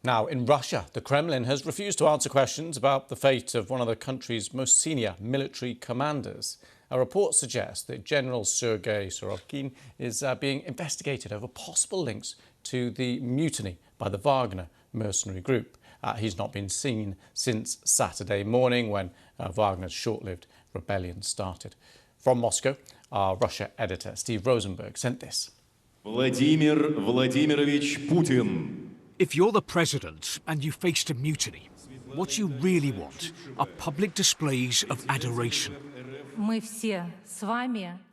Now, in Russia, the Kremlin has refused to answer questions about the fate of one of the country's most senior military commanders. A report suggests that General Sergei Surovikin is being investigated over possible links to the mutiny by the Wagner mercenary group. He's not been seen since Saturday morning when Wagner's short-lived rebellion started. From Moscow, our Russia editor Steve Rosenberg sent this. Vladimir Vladimirovich Putin. If you're the president and you faced a mutiny, what you really want are public displays of adoration.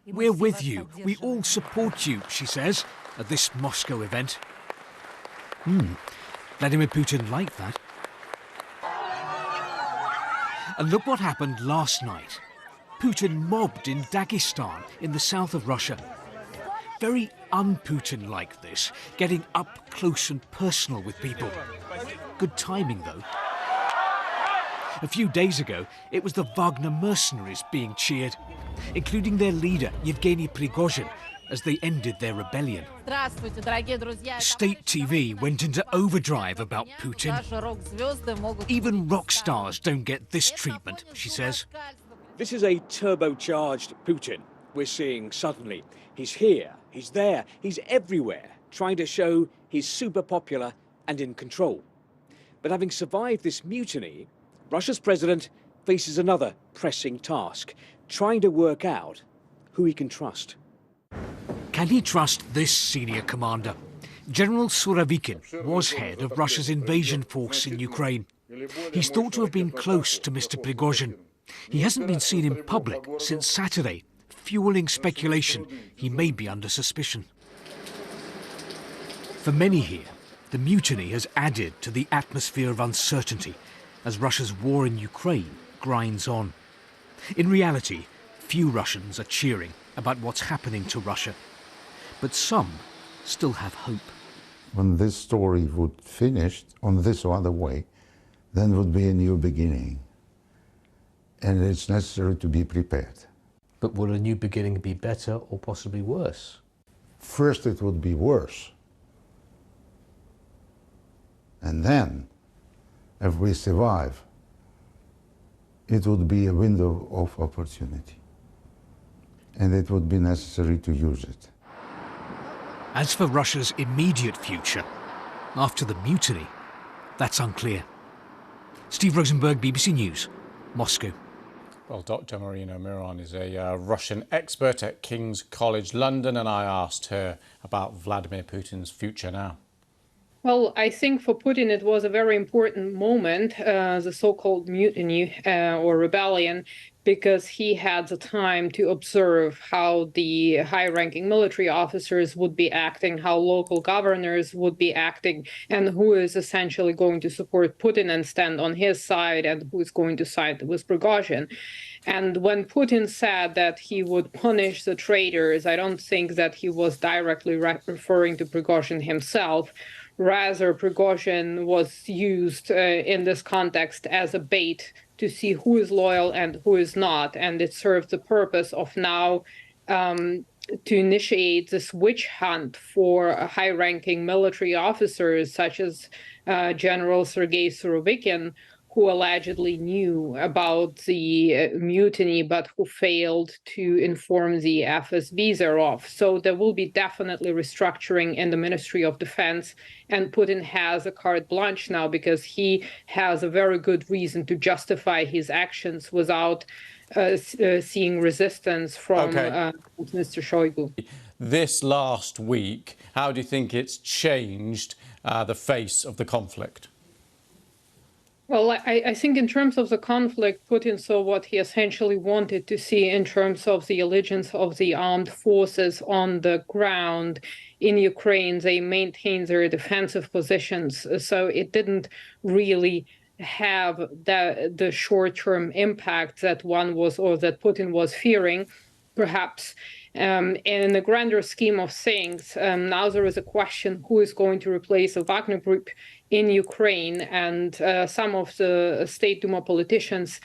We're with you. We all support you, she says, at this Moscow event. Vladimir Putin liked that. And look what happened last night. Putin mobbed in Dagestan, in the south of Russia. Very un-Putin-like this, getting up close and personal with people. Good timing, though. A few days ago, it was the Wagner mercenaries being cheered, including their leader, Yevgeny Prigozhin, as they ended their rebellion. State TV went into overdrive about Putin. Even rock stars don't get this treatment, she says. This is a turbocharged Putin we're seeing suddenly. He's here, he's there, he's everywhere, trying to show he's super popular and in control. But having survived this mutiny, Russia's president faces another pressing task, trying to work out who he can trust. Can he trust this senior commander? General Surovikin was head of Russia's invasion force in Ukraine. He's thought to have been close to Mr. Prigozhin. He hasn't been seen in public since Saturday, fueling speculation he may be under suspicion. For many here, the mutiny has added to the atmosphere of uncertainty as Russia's war in Ukraine grinds on. In reality, few Russians are cheering about what's happening to Russia, but some still have hope. When this story would finish on this or other way, then would be a new beginning. And it's necessary to be prepared. But will a new beginning be better or possibly worse? First it would be worse. And then, if we survive, it would be a window of opportunity. And it would be necessary to use it. As for Russia's immediate future, after the mutiny, that's unclear. Steve Rosenberg, BBC News, Moscow. Well, Dr. Marina Miron is a Russian expert at King's College London, and I asked her about Vladimir Putin's future now. Well, I think for Putin it was a very important moment, the so-called mutiny or rebellion, because he had the time to observe how the high-ranking military officers would be acting, how local governors would be acting, and who is essentially going to support Putin and stand on his side, and who is going to side with Prigozhin. And when Putin said that he would punish the traitors, I don't think that he was directly referring to Prigozhin himself. Rather, Prigozhin was used in this context as a bait to see who is loyal and who is not. And it served the purpose of now to initiate this witch hunt for high-ranking military officers, such as General Sergei Surovikin, who allegedly knew about the mutiny, but who failed to inform the FSB thereof. So there will be definitely restructuring in the Ministry of Defense, and Putin has a carte blanche now because he has a very good reason to justify his actions without seeing resistance from Mr. Shoigu. This last week, how do you think it's changed the face of the conflict? Well, I think in terms of the conflict, Putin saw what he essentially wanted to see in terms of the allegiance of the armed forces on the ground in Ukraine. They maintained their defensive positions, so it didn't really have the short-term impact that one was, or that Putin was fearing, perhaps. In the grander scheme of things, now there is a question who is going to replace the Wagner group in Ukraine, and some of the State Duma politicians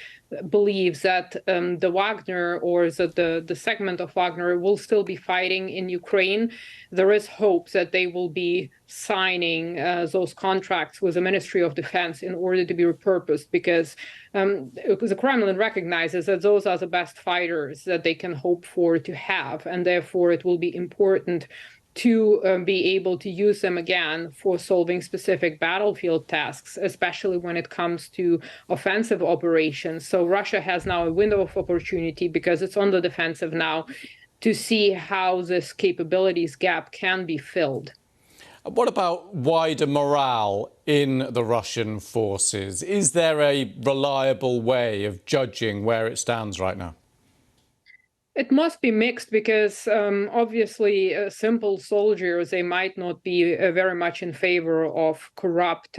believes that the Wagner or the segment of Wagner will still be fighting in Ukraine. There is hope that they will be signing those contracts with the Ministry of Defense in order to be repurposed, because the Kremlin recognizes that those are the best fighters that they can hope for to have, and therefore it will be important to be able to use them again for solving specific battlefield tasks, especially when it comes to offensive operations. So Russia has now a window of opportunity, because it's on the defensive now, to see how this capabilities gap can be filled. What about wider morale in the Russian forces? Is there a reliable way of judging where it stands right now? It must be mixed, because obviously simple soldiers, they might not be very much in favor of corrupt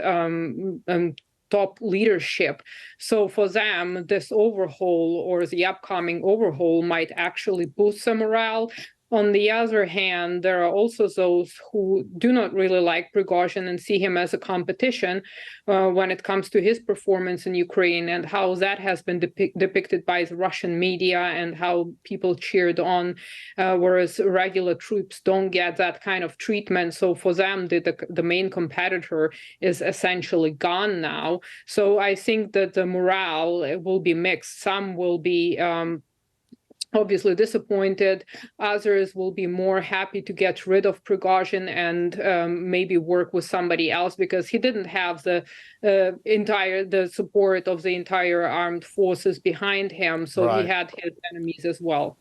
top leadership. So for them, this overhaul or the upcoming overhaul might actually boost some morale. On the other hand, there are also those who do not really like Prigozhin and see him as a competition when it comes to his performance in Ukraine, and how that has been depicted by the Russian media and how people cheered on, whereas regular troops don't get that kind of treatment. So for them, the main competitor is essentially gone now. So I think that the morale will be mixed. Some will be obviously disappointed. Others will be more happy to get rid of Prigozhin and maybe work with somebody else, because he didn't have the support of the entire armed forces behind him. So Right. he had his enemies as well.